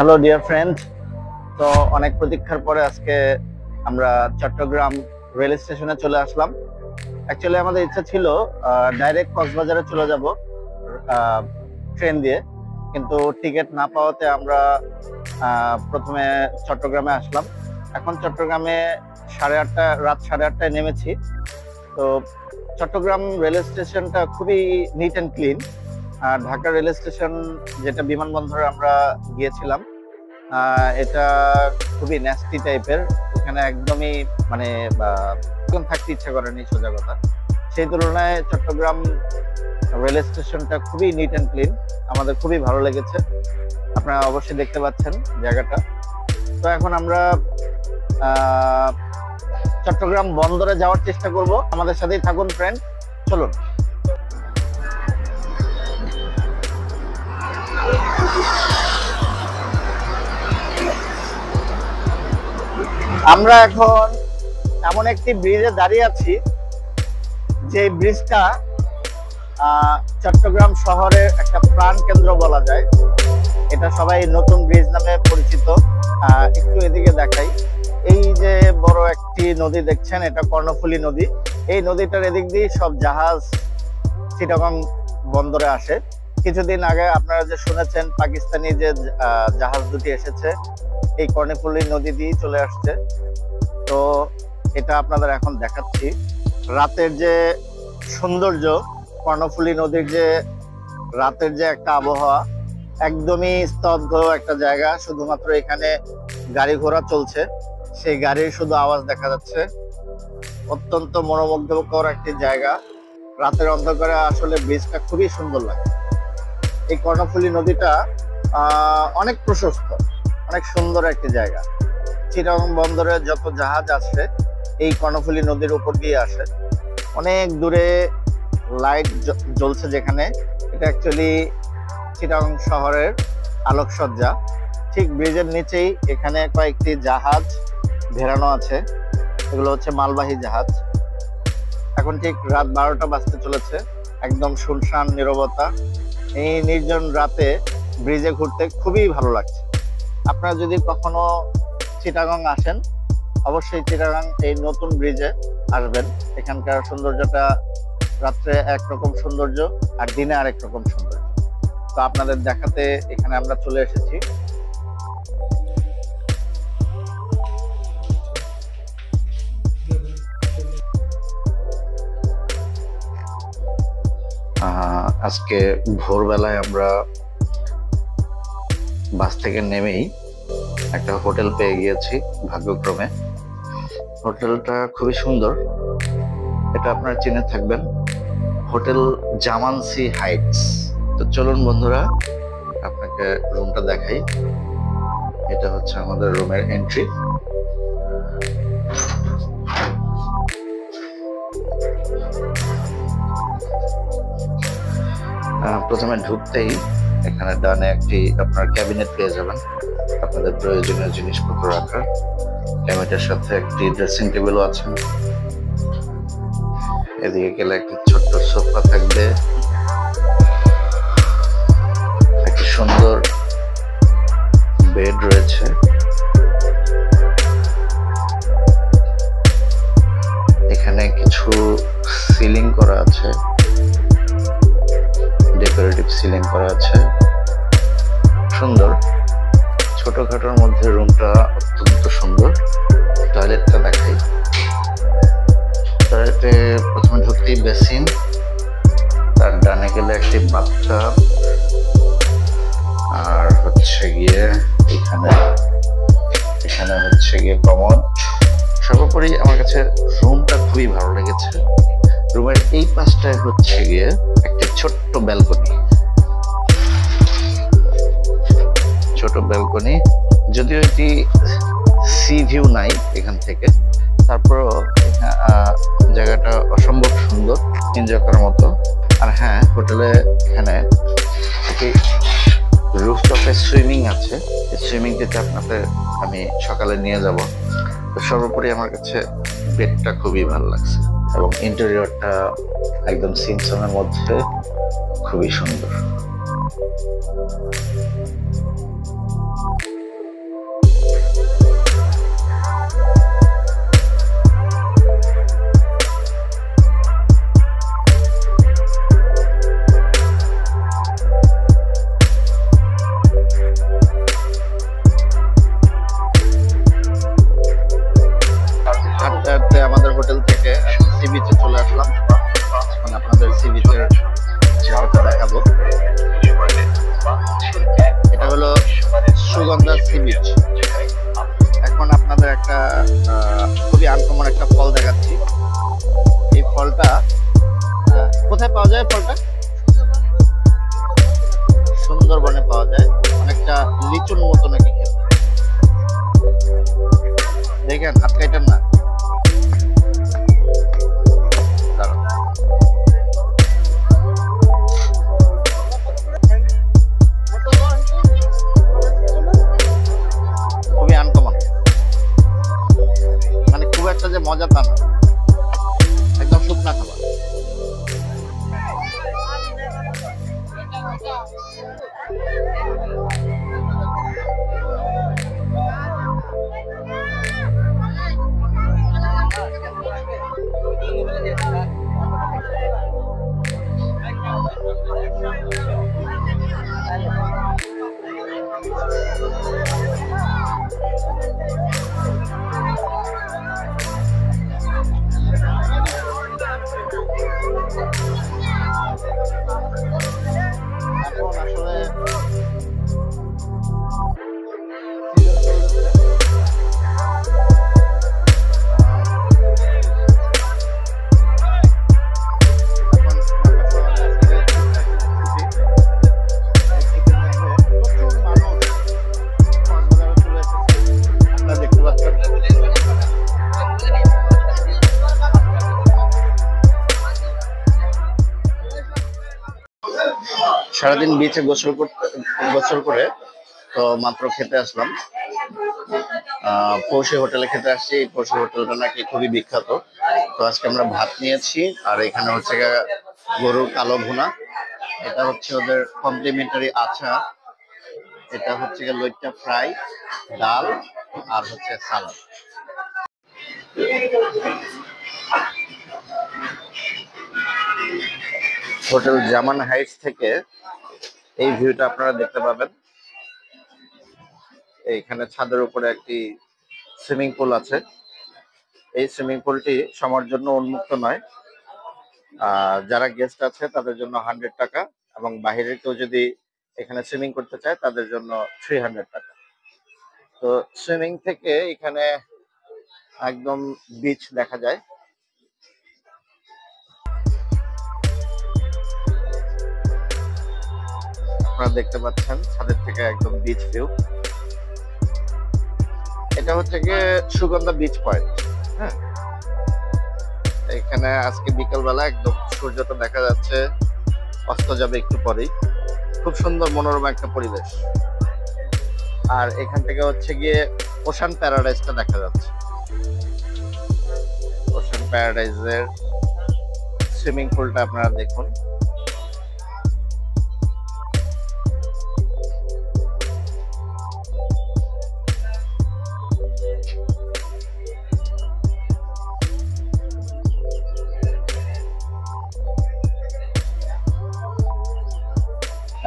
Hello dear friend. তো অনেক প্রতীক্ষার পরে আজকে আমরা চট্টগ্রাম রেল স্টেশনে চলে আসলাম। অ্যাকচুয়ালি আমাদের ইচ্ছা ছিল ডাইরেক্ট কক্সবাজারে চলে যাব ট্রেন দিয়ে, কিন্তু টিকিট না পাওয়াতে আমরা প্রথমে চট্টগ্রামে আসলাম। এখন চট্টগ্রামে রাত 8:30টায় নেমেছি। তো চট্টগ্রাম রেল স্টেশনটা খুবই নিট অ্যান্ড ক্লিন। আর ঢাকা রেল স্টেশন, যেটা বিমানবন্দরে আমরা গিয়েছিলাম, এটা খুবই ন্যাস্টি টাইপের। এখানে একদমই মানে থাকতে ইচ্ছা করেনি, সোজা কথা। সেই তুলনায় চট্টগ্রাম রেল স্টেশনটা খুবই নিট অ্যান্ড ক্লিন, আমাদের খুবই ভালো লেগেছে। আপনারা অবশ্যই দেখতে পাচ্ছেন জায়গাটা। তো এখন আমরা চট্টগ্রাম বন্দরে যাওয়ার চেষ্টা করব। আমাদের সাথেই থাকুন ফ্রেন্ড, চলুন। আমরা এখন এমন একটি ব্রিজে দাঁড়িয়ে আছি, যে ব্রিজটা চট্টগ্রাম শহরের একটা প্রাণ কেন্দ্র বলা যায়। এটা সবাই নতুন ব্রিজ নামে পরিচিত। একটু এদিকে দেখাই, এই যে বড় একটি নদী দেখছেন, এটা কর্ণফুলী নদী। এই নদীটার এদিক দিয়ে সব জাহাজ চিটাগং বন্দরে আসে। কিছুদিন আগে আপনারা যে শুনেছেন, পাকিস্তানি যে জাহাজ দুটি এসেছে, এই কর্ণফুলী নদী দিয়ে চলে আসছে। তো এটা আপনাদের এখন দেখাচ্ছি। রাতের যে সৌন্দর্য, কর্ণফুলী নদীর যে রাতের যে একটা আবহাওয়া, একদমই স্তব্ধ একটা জায়গা। শুধুমাত্র এখানে গাড়ি ঘোড়া চলছে, সেই গাড়ির শুধু আওয়াজ দেখা যাচ্ছে। অত্যন্ত মনোমুগ্ধকর একটি জায়গা। রাতের অন্ধকারে আসলে ব্রিজটা খুবই সুন্দর লাগে। এই কর্ণফুলী নদীটা অনেক প্রশস্ত, অনেক সুন্দর একটি জায়গা। চিটাগং বন্দরে যত জাহাজ আসে এই কর্ণফুলী নদীর উপর দিয়ে আসে। অনেক দূরে লাইট জ্বলছে, যেখানে এটা অ্যাকচুয়ালি চিটাগং শহরের আলোকসজ্জা। ঠিক ব্রিজের নিচেই এখানে কয়েকটি জাহাজ ভেড়ানো আছে, এগুলো হচ্ছে মালবাহী জাহাজ। এখন ঠিক রাত 12টা বাজতে চলেছে, একদম শুনশান নীরবতা। এই নির্জন রাতে ব্রিজে ঘুরতে খুবই ভালো লাগছে। আপনারা যদি কখনো চিটাগং আসেন, অবশ্যই চিটাগং এই নতুন ব্রিজে আসবেন। এখানকার সৌন্দর্যটা রাত্রে একরকম সৌন্দর্য, আর দিনে আরেক রকম সৌন্দর্য। তো আপনাদের দেখাতে এখানে আমরা চলে এসেছি। আজকে ভোরবেলায় আমরা বাস থেকে নেমেই একটা হোটেল পেয়ে গিয়েছি ভাগ্যক্রমে। হোটেলটা খুবই সুন্দর, এটা আপনারা চিনে থাকবেন, হোটেল জামানসি হাইটস। তো চলুন বন্ধুরা, আপনাকে রুমটা দেখাই। এটা হচ্ছে আমাদের রুমের এন্ট্রি। প্রথমে ঢুকতেই এখানে ডানে একটি আপনার ক্যাবিনেট পেয়ে যাবেন, আপনাদের প্রয়োজনীয় জিনিসপত্র রাখার। ক্যাবিনেটের সাথে একটি ড্রেসিং টেবিলও আছে। এদিকে গেলে একটি ছোট্ট সোফা থাকবে, একটি সুন্দর বেড রয়েছে। এখানে কিছু সিলিং করা আছে, ডেকোরেটিভ সিলিং করা আছে, সুন্দর। ছোটখাটোর মধ্যে রুমটা অত্যন্ত সুন্দর। টয়লেটটা দেখাই। টয়লেটে প্রথমে ঢুকতেই বেসিন, তার ডানে গেলে একটি বাথটাব, আর হচ্ছে গিয়ে এখানে হচ্ছে গিয়ে কমোড। সর্বোপরি আমার কাছে রুমটা খুবই ভালো লেগেছে। রুমের এই পাশটায় হচ্ছে গিয়ে একটি ছোট্ট ব্যালকনি, যদিও এটি সি ভিউ নাই এখান থেকে, তারপরও জায়গাটা অসম্ভব সুন্দর, এনজয় করার মতো। আর হ্যাঁ, হোটেলে এখানে একটি রুফটপে সুইমিং আছে। এই সুইমিংটিতে আপনাদের আমি সকালে নিয়ে যাব। তো সর্বোপরি আমার কাছে বেডটা খুবই ভালো লাগছে, এবং ইন্টেরিয়রটা একদম সিমসমের মধ্যে খুবই সুন্দর। আমাদের হোটেল থেকে সি বিচে চলে আসলাম। এখন আপনাদের সি বিচের জায়গাটা দেখাবো। এটা হলো সুগন্ধা সি বিচ। এখন আপনাদের একটা খুবই আনকমন একটা ফল দেখাচ্ছি। এই ফলটা কোথায় পাওয়া যায়? ফলটা সুন্দরবনে পাওয়া যায়। অনেকটা লিচুর মতো নাকি খেতে। দেখেন, হাত কাইটেন না। খুবই আনকমন, মানে খুব একটা যে মজা তা না, একদম শুকনা খাবার। সারাদিন বিচে গোসল করে তো মাত্র খেতে আসলাম। পৌষে হোটেলে খেতে আসছি। পৌষে হোটেলটা নাকি খুবই বিখ্যাত। তো আজকে আমরা ভাত নিয়েছি, আর এখানে হচ্ছে গরুর কালো ভুনা, এটা হচ্ছে ওদের কমপ্লিমেন্টারি আচার, এটা হচ্ছে লইট্টা ফ্রাই, ডাল, আর হচ্ছে সালাদ। হোটেল জামান হাইটস থেকে এই ভিউটা আপনারা দেখতে পাবেন। এইখানে ছাদের উপরে একটি সুইমিং পুল আছে। এই সুইমিং পুলটি সবার জন্য উন্মুক্ত নয়। যারা গেস্ট আছে তাদের জন্য 100 টাকা, এবং বাহিরের কেউ যদি এখানে সুইমিং করতে চায় তাদের জন্য 300 টাকা। তো সুইমিং থেকে এখানে একদম বিচ দেখা যায়। আপনারা দেখতে পাচ্ছেন ছাদের থেকে একদম বিচ ভিউ। এটা হচ্ছে গিয়ে সুগন্ধা বিচ পয়েন্ট। হ্যাঁ, এখানে আজকে বিকাল বেলা একদম সূর্যটা দেখা যাচ্ছে, অস্ত যাবে একটু পরেই। খুব সুন্দর মনোরম একটা পরিবেশ। আর এখান থেকে হচ্ছে গিয়ে ওশান প্যারাডাইসটা দেখা যাচ্ছে। ওশান প্যারাডাইজের সুইমিং পুলটা আপনারা দেখুন।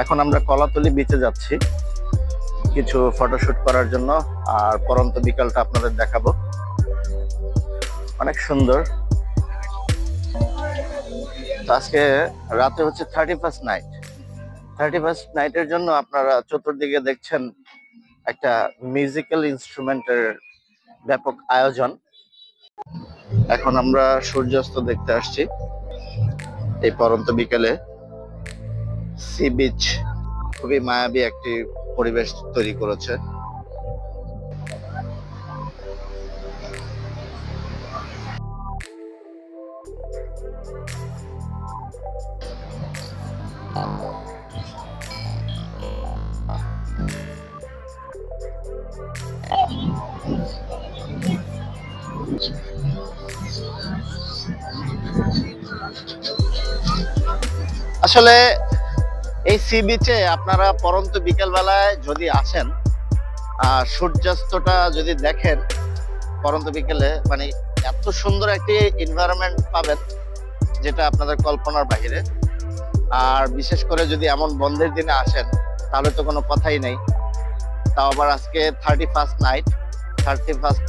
এখন আমরা কলাতলি বিচে যাচ্ছি কিছু ফটোশুট করার জন্য, আর পরন্ত বিকালটা আপনাদের দেখাবো। অনেক সুন্দর। আজকে রাতে হচ্ছে 31st নাইট। 31st নাইটের জন্য আপনারা চতুর্দিকে দেখছেন একটা মিউজিক্যাল ইনস্ট্রুমেন্টের ব্যাপক আয়োজন। এখন আমরা সূর্যাস্ত দেখতে আসছি এই পরন্ত বিকেলে। সি বিচ খুবই মায়াবী একটি পরিবেশ তৈরি করেছে। আসলে এই সি বিচে আপনারা পরন্ত বিকেল বেলায় যদি আসেন সূর্যাস্তটা যদি দেখেন পরন্ত বিকেলে, মানে এত সুন্দর একটি এনভায়রনমেন্ট পাবেন যেটা আপনাদের কল্পনার বাইরে। আর বিশেষ করে যদি এমন বন্ধের দিনে আসেন তাহলে তো কোনো কথাই নেই। তাও আবার আজকে 31st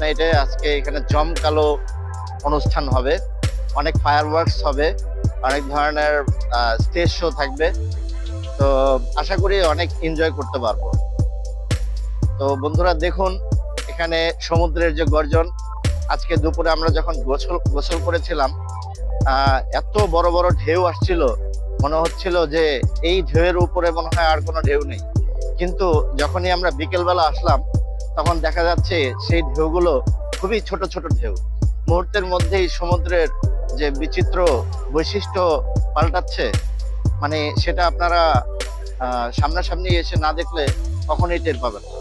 নাইটে আজকে এখানে জমকালো অনুষ্ঠান হবে, অনেক ফায়ারওয়ার্কস হবে, অনেক ধরনের স্টেজ শো থাকবে। তো আশা করি অনেক এনজয় করতে পারবো। তো বন্ধুরা দেখুন এখানে সমুদ্রের যে গর্জন, আজকে দুপুরে আমরা যখন গোসল করেছিলাম এত বড় বড় ঢেউ আসছিল, মনে হচ্ছিল যে এই ঢেউয়ের উপরে মনে হয় আর কোনো ঢেউ নেই। কিন্তু যখনই আমরা বিকেলবেলা আসলাম তখন দেখা যাচ্ছে সেই ঢেউগুলো খুবই ছোট ছোট ঢেউ। মুহূর্তের মধ্যেই সমুদ্রের যে বিচিত্র বৈশিষ্ট্য পাল্টাচ্ছে, মানে সেটা আপনারা সামনাসামনি এসে না দেখলে কখনোই টের পাবেন না।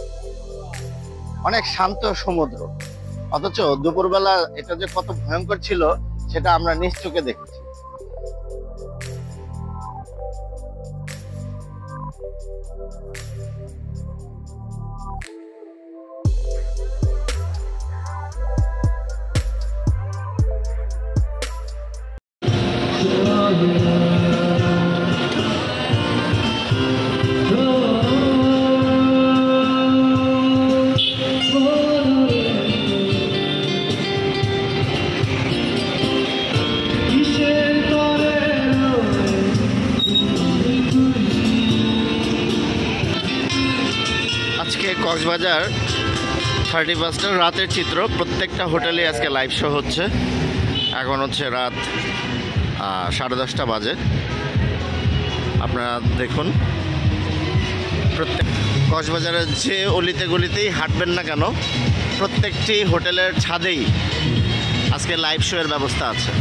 অনেক শান্ত সমুদ্র, অথচ দুপুরবেলা এটা যে কত ভয়ঙ্কর ছিল সেটা আমরা নিজ চোখে দেখেছি। আজকে কক্সবাজার 31 রাতের চিত্র। প্রত্যেকটা হোটেলে আজকে লাইভ শো হচ্ছে। এখন হচ্ছে রাত 10:30 বাজে। আপনারা দেখুন প্রত্যেক কক্সবাজারের যে অলিতে গলিতেই হাঁটবেন না কেন, প্রত্যেকটি হোটেলের ছাদেই আজকে লাইভ শো এর ব্যবস্থা আছে।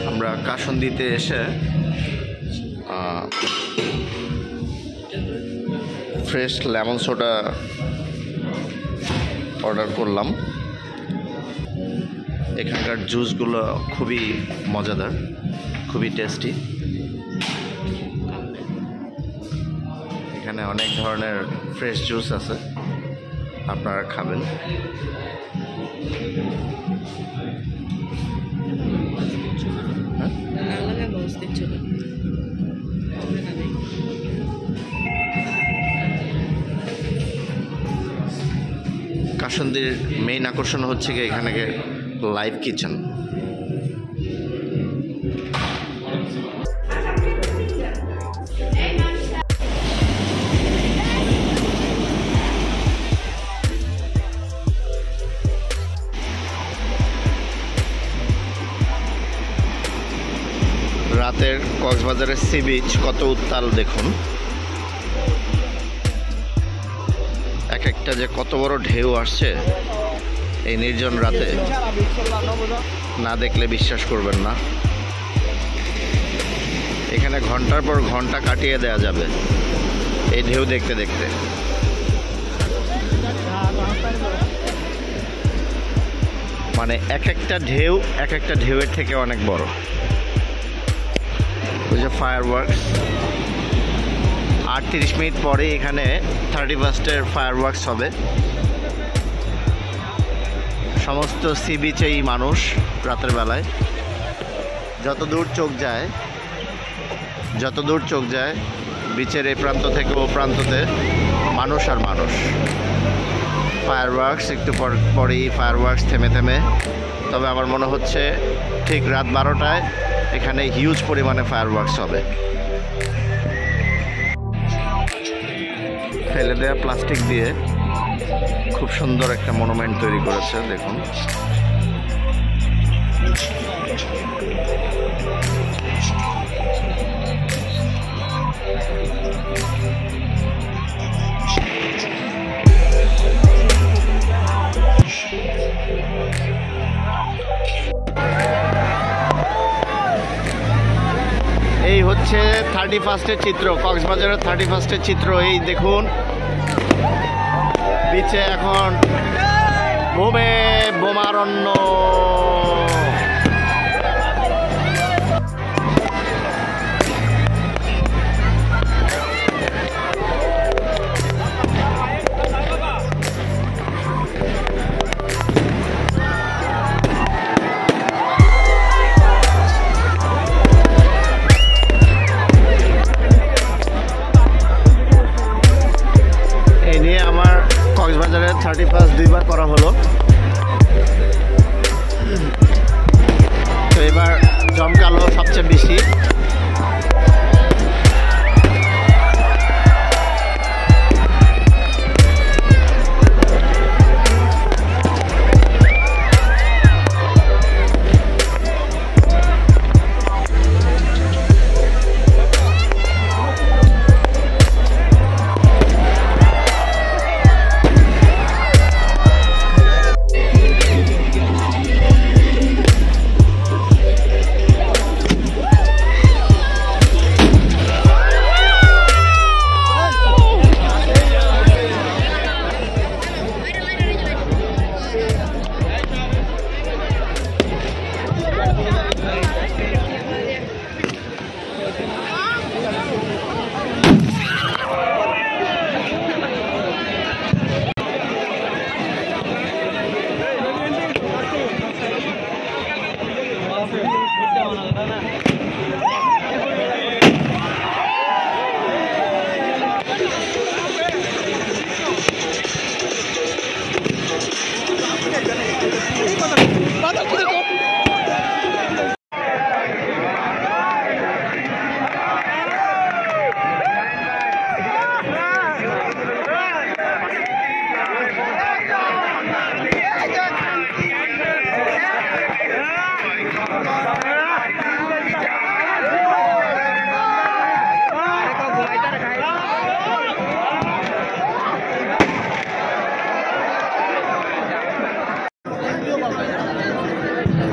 আমরা কাশন্দিতে এসে ফ্রেশ লেমন সোডা অর্ডার করলাম। এখানকার জুসগুলো খুবই মজাদার, খুবই টেস্টি। এখানে অনেক ধরনের ফ্রেশ জুস আছে, আপনারা খাবেন। কাশন্দির মেইন আকর্ষণ হচ্ছে কি এখানে লাইভ কিচেন। রাতের কক্সবাজারের সি বিচ কত উত্তাল দেখুন। এক একটা যে কত বড় ঢেউ আসছে এই নির্জন রাতে, না দেখলে বিশ্বাস করবেন না। এখানে ঘন্টার পর ঘন্টা কাটিয়ে দেওয়া যাবে এই ঢেউ দেখতে দেখতে। মানে এক একটা ঢেউয়ের থেকে অনেক বড়। ওই যে ফায়ারওয়ার্কস, 30 মিনিট পরে এখানে 31স্টের ফায়ারওয়ার্কস হবে। সমস্ত সি বিচেই মানুষ রাতের বেলায়, যত দূর চোখ যায় বিচের এই প্রান্ত থেকে ও প্রান্ততে মানুষ আর মানুষ। ফায়ারওয়ার্কস একটু পরেই ফায়ারওয়ার্কস থেমে, তবে আমার মনে হচ্ছে ঠিক রাত 12টায় এখানে হিউজ পরিমাণে ফায়ারওয়ার্কস হবে। ফেলে দেওয়া প্লাস্টিক দিয়ে খুব সুন্দর একটা মনুমেন্ট তৈরি করেছে, দেখুন। এই হচ্ছে 31স্টের চিত্র, কক্সবাজারের 31স্টের চিত্র। এই দেখুন, বিচে এখন বোমারণ্য। এই নিয়ে আমার কক্সবাজারের 31 দুইবার করা হলো, তো এবার জমকালো সবচেয়ে বেশি।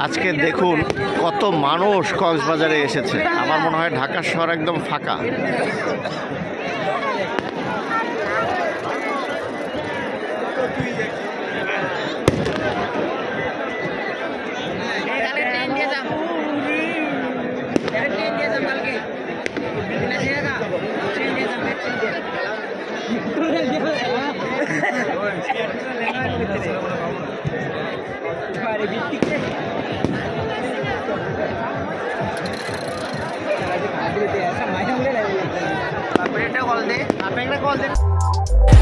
আজকে দেখুন কত মানুষ কক্সবাজারে এসেছে। আমার মনে হয় ঢাকা শহর একদম ফাঁকা। Apa yang nak call deh?